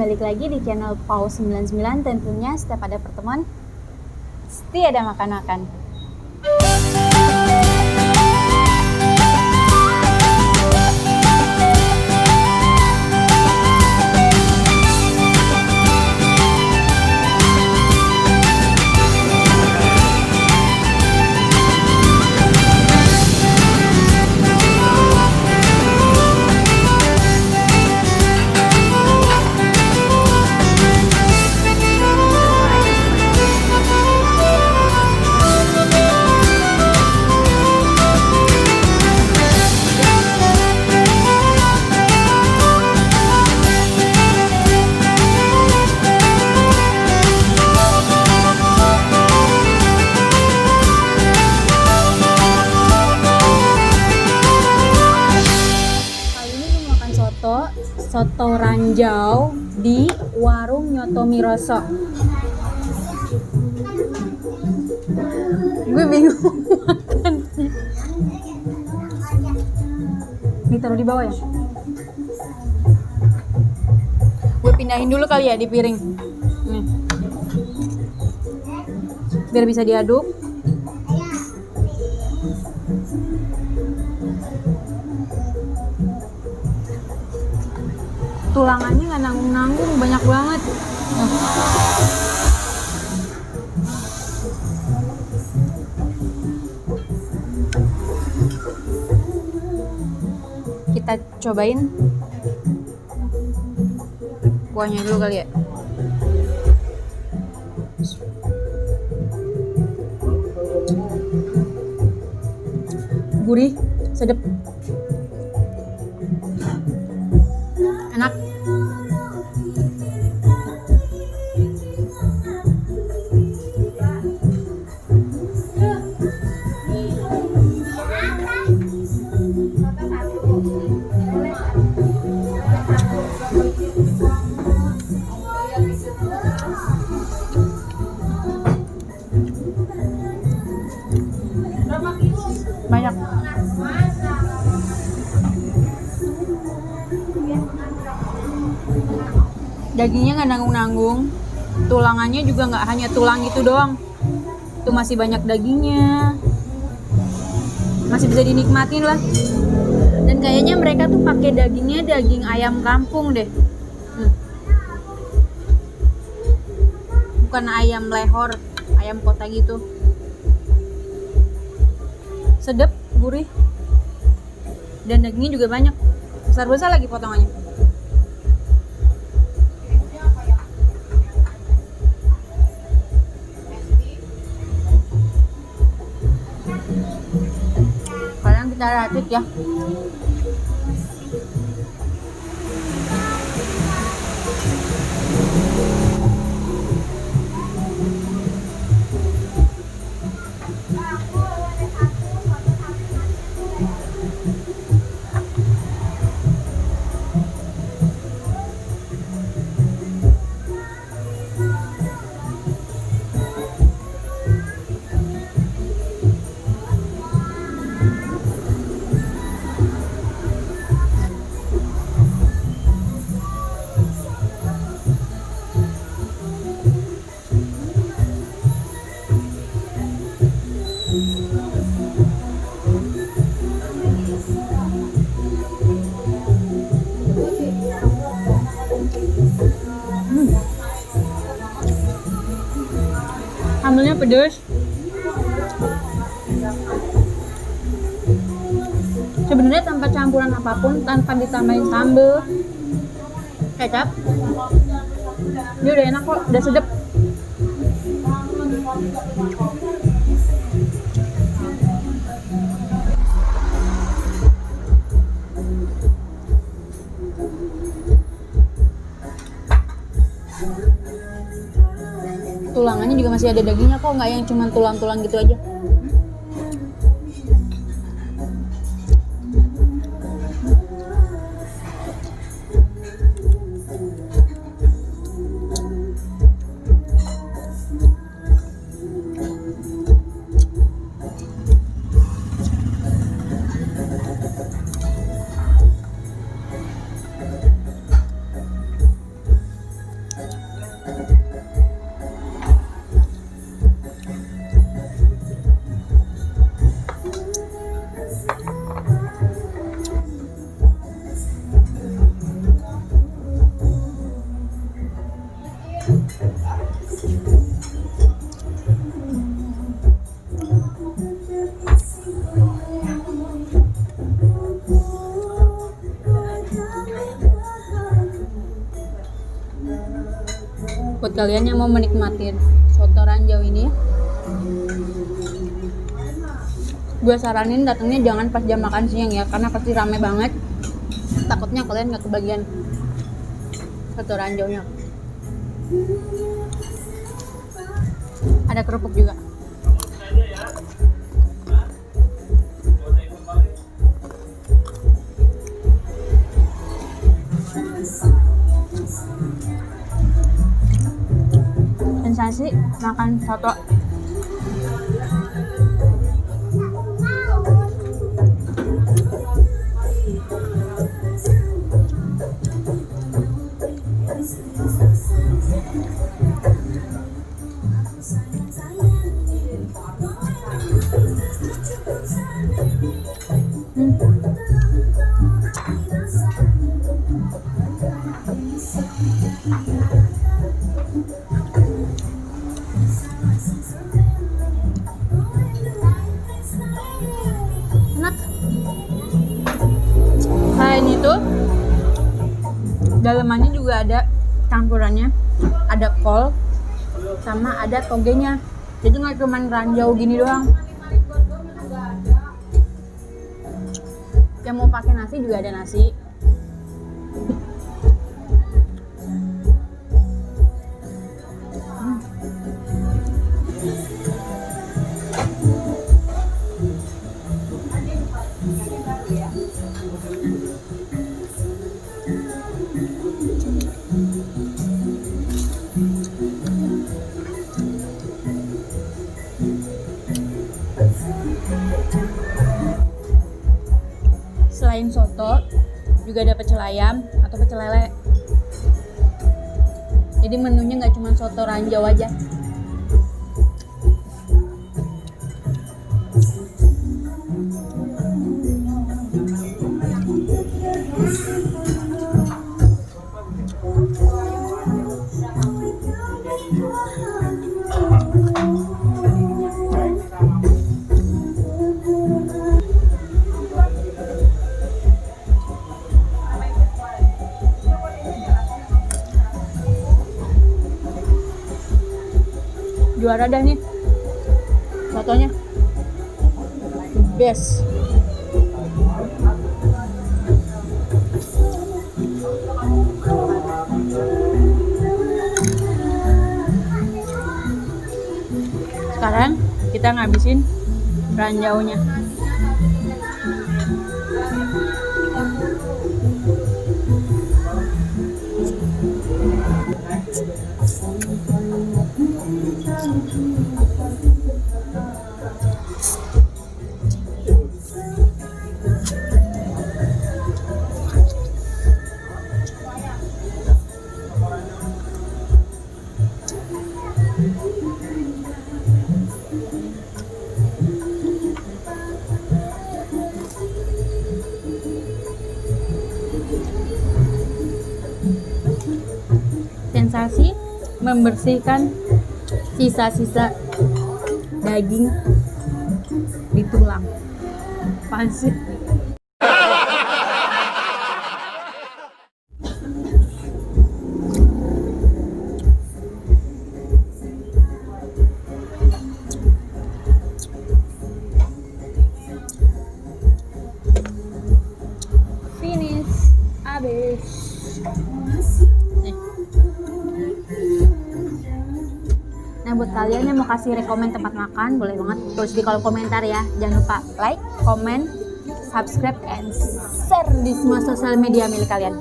balik lagi di channel Pau99. Tentunya setiap ada pertemuan pasti ada makan-makan. Soto ranjau di warung Nyoto Miroso. Gue bingung makan. Ini taruh di bawah ya. Gue pindahin dulu kali ya di piring. Nih. Biar bisa diaduk. Tulangannya nggak nanggung-nanggung, banyak banget. Kita cobain kuahnya dulu kali ya. Gurih, sedap, enak. Banyak. Dagingnya nggak nanggung-nanggung, tulangannya juga nggak hanya tulang itu doang, itu masih banyak dagingnya, masih bisa dinikmatin lah. Dan kayaknya mereka tuh pakai dagingnya daging ayam kampung deh, bukan ayam lehor, ayam kota gitu. Sedap, gurih, dan dagingnya juga banyak, besar-besar lagi potongannya. Kalian kita racik ya. Sambelnya pedas. Sebenarnya tanpa campuran apapun, tanpa ditambahin sambal, kecap, dia udah enak kok, udah sedap. Tulangannya juga masih ada dagingnya kok, nggak yang cuma tulang-tulang gitu aja. buat kalian yang mau menikmatin soto ranjau ini, gue saranin datangnya jangan pas jam makan siang ya, karena pasti rame banget. Takutnya kalian nggak kebagian soto ranjaunya. Ada kerupuk juga. Sensasi makan soto. Enak. Selain itu, dalemannya juga ada campurannya, ada kol sama ada togenya. Jadi nggak cuma ranjau gini doang. Yang mau pakai nasi juga ada nasi. Selain soto, juga ada pecel ayam atau pecel lele. Jadi menunya nggak cuma soto ranjau aja. Juara dah nih sotonya, best. Sekarang kita ngabisin ranjaunya. Sensasi membersihkan sisa-sisa daging di tulang. Apaan sih? Finish, habis. Nah, buat kalian yang mau kasih rekomen tempat makan, boleh banget tulis di kolom komentar ya. Jangan lupa like, comment, subscribe, and share di semua sosial media milik kalian.